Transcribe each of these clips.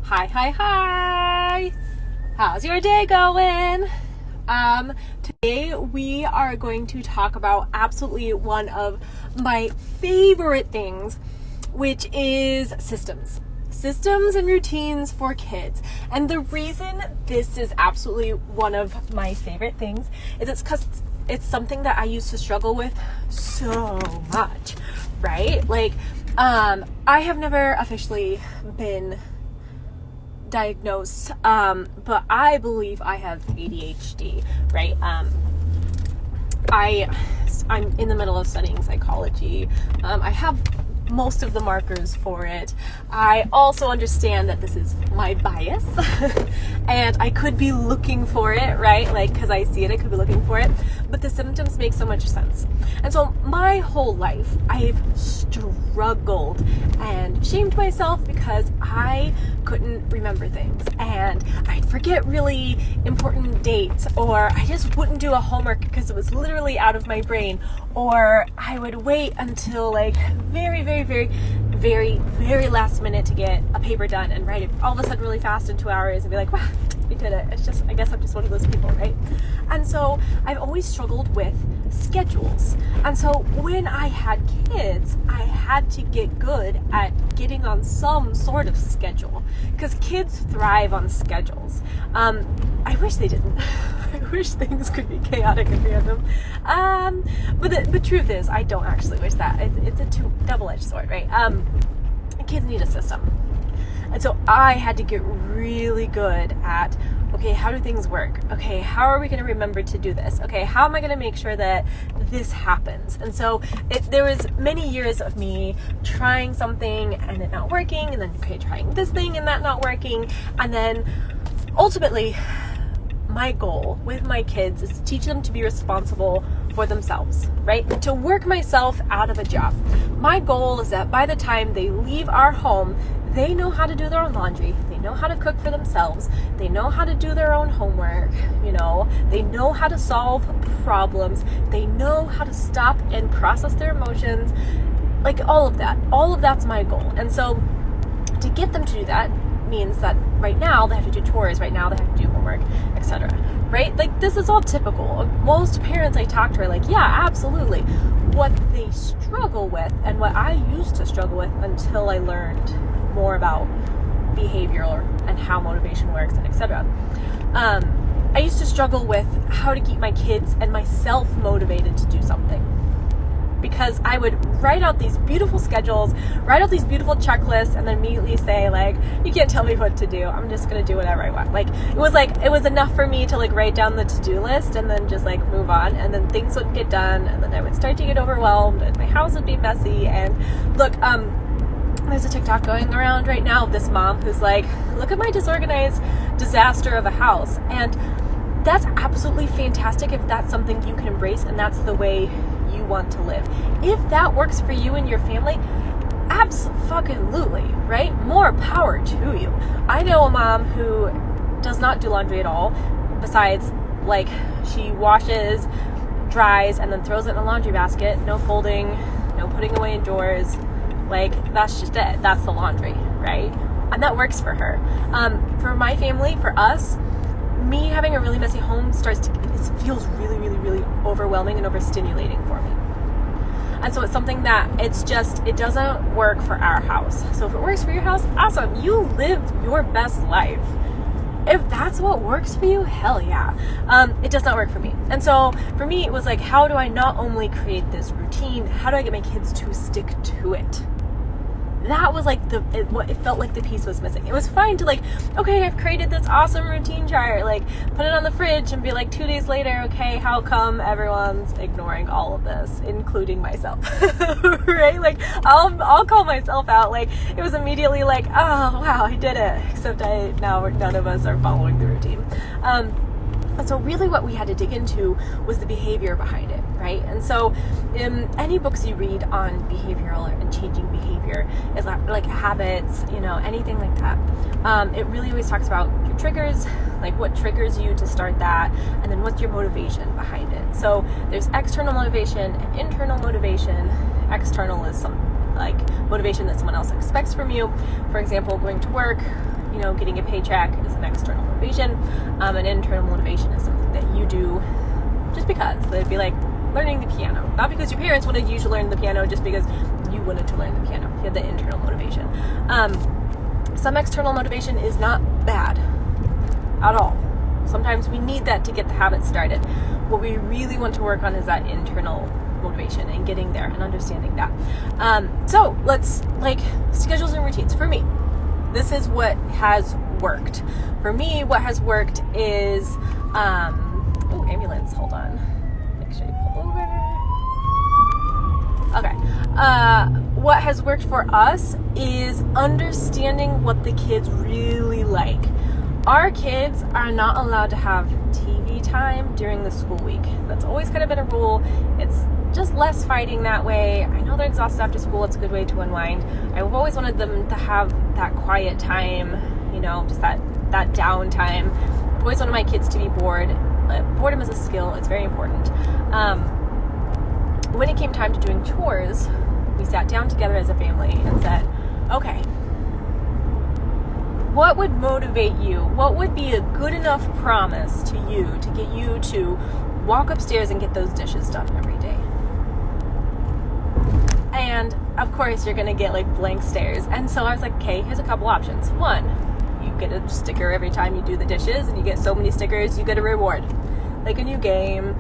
Hi. How's your day going? Today we are going to talk about absolutely one of my favorite things, which is systems. Systems and routines for kids. And the reason this is absolutely one of my favorite things is it's because it's something that I used to struggle with so much, right? Like, I have never officially been diagnosed, but I believe I have ADHD, right? I'm in the middle of studying psychology. I have most of the markers for it. I also understand that this is my bias and I could be looking for it, right? Like, because I see it, I could be looking for it, but the symptoms make so much sense. And so my whole life I've struggled and shamed myself because I couldn't remember things and I'd forget really important dates, or I just wouldn't do a homework because it was literally out of my brain, or I would wait until like very last minute to get a paper done and write it all of a sudden really fast in 2 hours and be like, wow, we did it. It's just, I guess I'm just one of those people, right? And so I've always struggled with schedules. And so when I had kids, I had to get good at getting on some sort of schedule because kids thrive on schedules. I wish they didn't. I wish things could be chaotic and random. But the truth is, I don't actually wish that. It's a double-edged sword, right? Kids need a system. And so I had to get really good at, okay, how do things work? Okay, how are we going to remember to do this? Okay, how am I going to make sure that this happens? And so there was many years of me trying something and it not working, and then, okay, trying this thing and that not working. And then ultimately, my goal with my kids is to teach them to be responsible for themselves, right? To work myself out of a job. My goal is that by the time they leave our home, they know how to do their own laundry. They know how to cook for themselves. They know how to do their own homework. They know how to solve problems. They know how to stop and process their emotions. Like all of that. All of that's my goal. And so to get them to do that means that right now they have to do chores, right now they have to do homework, etc. Right? Like, this is all typical. Most parents I talk to are like, yeah, absolutely. What they struggle with, and what I used to struggle with until I learned more about behavioral and how motivation works and etc. I used to struggle with how to keep my kids and myself motivated to do something. Because I would write out these beautiful schedules, write out these beautiful checklists, and then immediately say, like, you can't tell me what to do. I'm just going to do whatever I want. It was enough for me to, write down the to-do list and then just, move on. And then things wouldn't get done. And then I would start to get overwhelmed and my house would be messy. And look, there's a TikTok going around right now of this mom who's like, look at my disorganized disaster of a house. And that's absolutely fantastic if that's something you can embrace and that's the way you want to live. If that works for you and your family, abso-fucking-lutely, right? More power to you. I know a mom who does not do laundry at all, besides, she washes, dries, and then throws it in a laundry basket. No folding, no putting away in drawers. That's just it. That's the laundry, right? And that works for her. For my family, for us, me having a really messy home it feels really overwhelming and overstimulating for me. And so it's something that it doesn't work for our house. So if it works for your house, awesome. You live your best life. If that's what works for you, hell yeah. It does not work for me. And so for me, it was like, how do I not only create this routine, how do I get my kids to stick to it? That was it felt like the piece was missing. It was fine to okay, I've created this awesome routine chart, put it on the fridge and be 2 days later, okay, how come everyone's ignoring all of this, including myself? Right? I'll call myself out. It was immediately oh wow, I did it. Except now none of us are following the routine. And so really what we had to dig into was the behavior behind it, right? And so any books you read on behavioral and changing behavior is like habits, anything like that. It really always talks about your triggers, what triggers you to start that, and then what's your motivation behind it. So there's external motivation and internal motivation. External is some motivation that someone else expects from you. For example, going to work, getting a paycheck is an external motivation. An internal motivation is something that you do just because. They'd be like learning the piano. Not because your parents wanted you to learn the piano, just because you wanted to learn the piano. You had the internal motivation. Some external motivation is not bad at all. Sometimes we need that to get the habit started. What we really want to work on is that internal motivation and getting there and understanding that. So let's schedules and routines. For me, this is what has worked. For me, what has worked is, ambulance, hold on. Make sure you pull over. Okay. What has worked for us is understanding what the kids really like. Our kids are not allowed to have TV time during the school week. That's always kind of been a rule. It's just less fighting that way. I know they're exhausted after school. It's a good way to unwind. I've always wanted them to have that quiet time, just that downtime. I've always wanted my kids to be bored. Boredom is a skill. It's very important. When it came time to doing chores, we sat down together as a family and said, okay, what would motivate you? What would be a good enough promise to you to get you to walk upstairs and get those dishes done every day? And of course, you're going to get blank stares. And so I was like, okay, here's a couple options. One, you get a sticker every time you do the dishes, and you get so many stickers, you get a reward. Like a new game,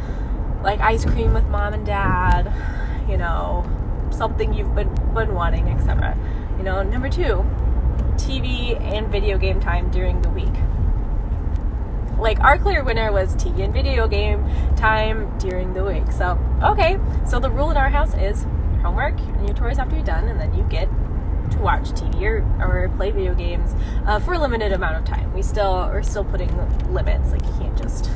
like ice cream with mom and dad, something you've been wanting, etc. Number two, TV and video game time during the week. Our clear winner was TV and video game time during the week. So, okay. So the rule in our house is homework and your chores have to be done, and then you get to watch TV or play video games for a limited amount of time. We're still putting limits. You can't just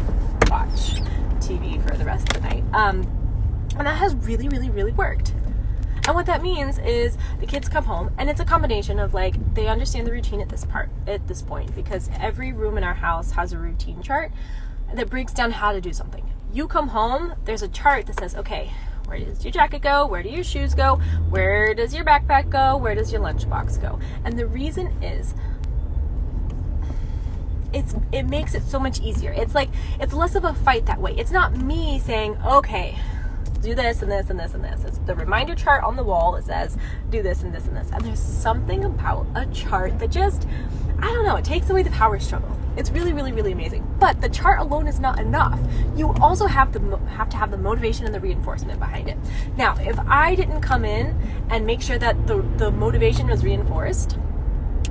watch TV for the rest of the night. And that has really, really, really worked. And what that means is the kids come home, and it's a combination of they understand the routine at this point, because every room in our house has a routine chart that breaks down how to do something. You come home, there's a chart that says, okay, where does your jacket go? Where do your shoes go? Where does your backpack go? Where does your lunchbox go? And the reason is, it makes it so much easier. It's less of a fight that way. It's not me saying, okay, do this and this and this and this. It's the reminder chart on the wall that says do this and this and this. And there's something about a chart that just, it takes away the power struggle. It's really, really, really amazing. But the chart alone is not enough. You also have to have the motivation and the reinforcement behind it. Now, if I didn't come in and make sure that the motivation was reinforced,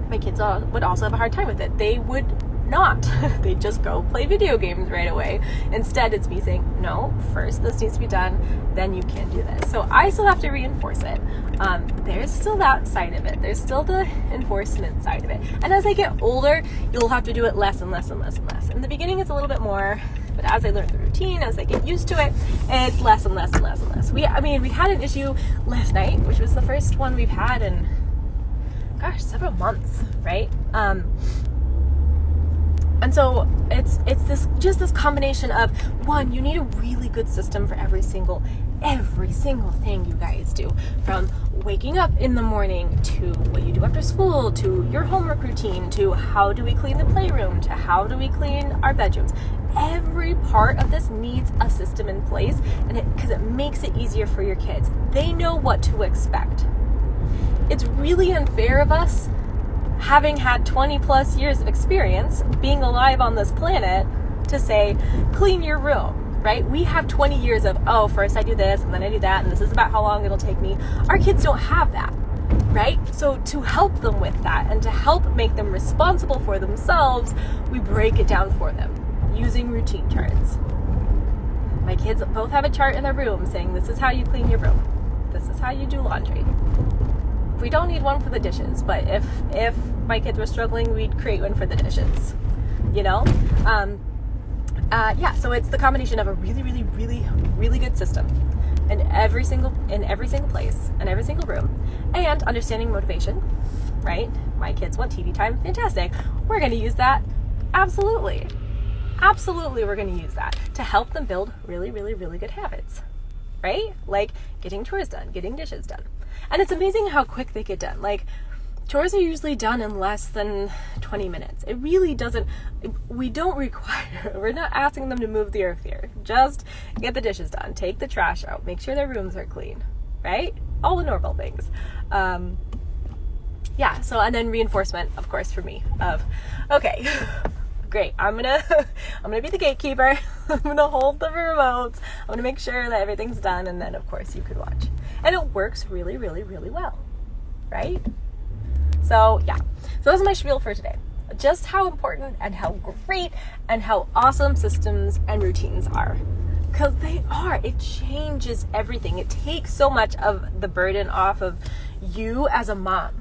my kids would also have a hard time with it. They would not. They just go play video games right away. Instead, it's me saying, no, first this needs to be done, then you can do this. So I still have to reinforce it. There's still that side of it. There's still the enforcement side of it. And as I get older, you'll have to do it less and less and less and less. In the beginning, it's a little bit more, but as I learn the routine, as I get used to it, it's less and less and less and less. We had an issue last night, which was the first one we've had in, several months, right? And so it's this combination of, one, you need a really good system for every single thing you guys do, from waking up in the morning to what you do after school, to your homework routine, to how do we clean the playroom, to how do we clean our bedrooms. Every part of this needs a system in place, and because it makes it easier for your kids. They know what to expect. It's really unfair of us, having had 20 plus years of experience being alive on this planet, to say, clean your room, right? We have 20 years of, first I do this and then I do that, and this is about how long it'll take me. Our kids don't have that, right? So to help them with that and to help make them responsible for themselves, we break it down for them using routine charts. My kids both have a chart in their room saying, this is how you clean your room. This is how you do laundry. We don't need one for the dishes, but if my kids were struggling, we'd create one for the dishes, so it's the combination of a really, really, really, really good system in every single place, in every single room, and understanding motivation, right? My kids want TV time, fantastic. We're going to use that. Absolutely, we're going to use that to help them build really, really, really good habits, right? Like getting chores done, getting dishes done. And it's amazing how quick they get done. chores are usually done in less than 20 minutes. It really doesn't, we're not asking them to move the earth here. Just get the dishes done, take the trash out, make sure their rooms are clean, right? All the normal things. So, and then reinforcement, of course, for me of, okay, great, I'm gonna be the gatekeeper. I'm gonna hold the remotes. I'm gonna make sure that everything's done, and then of course you could watch. And it works really, really, really well, right? So yeah, so that's my spiel for today. Just how important and how great and how awesome systems and routines are. Because they are. It changes everything. It takes so much of the burden off of you as a mom.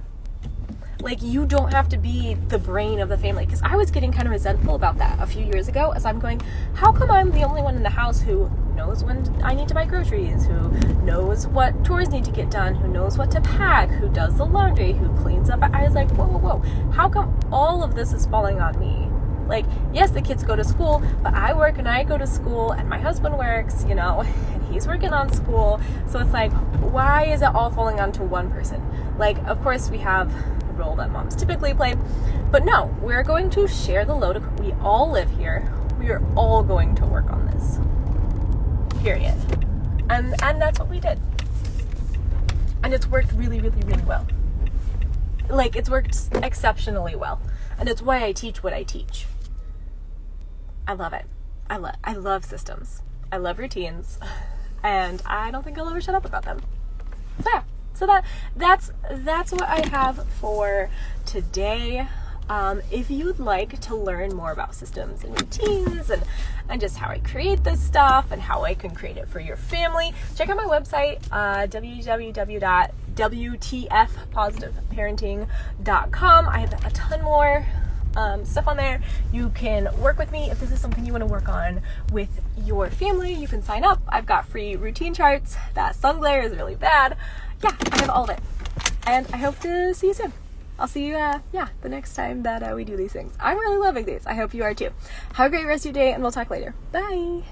Like, you don't have to be the brain of the family. Because I was getting kind of resentful about that a few years ago, as I'm going, how come I'm the only one in the house who knows when I need to buy groceries, who knows what chores need to get done, who knows what to pack, who does the laundry, who cleans up? I was like, whoa, how come all of this is falling on me? Like, yes, the kids go to school, but I work and I go to school, and my husband works, and he's working on school. So it's like, why is it all falling onto one person? Like, of course, we have the role that moms typically play, but no, we're going to share the load. We all live here. We are all going to work on this. Period. And that's what we did. And it's worked really, really, really well. Like, it's worked exceptionally well. And it's why I teach what I teach. I love it. I love systems. I love routines. And I don't think I'll ever shut up about them. So yeah. So that's what I have for today. If you'd like to learn more about systems and routines and just how I create this stuff and how I can create it for your family, check out my website, www.wtfpositiveparenting.com. I have a ton more stuff on there. You can work with me if this is something you want to work on with your family. You can sign up. I've got free routine charts. That sun glare is really bad. Yeah, I have all of it. And I hope to see you soon. I'll see you, the next time that we do these things. I'm really loving these. I hope you are too. Have a great rest of your day, and we'll talk later. Bye!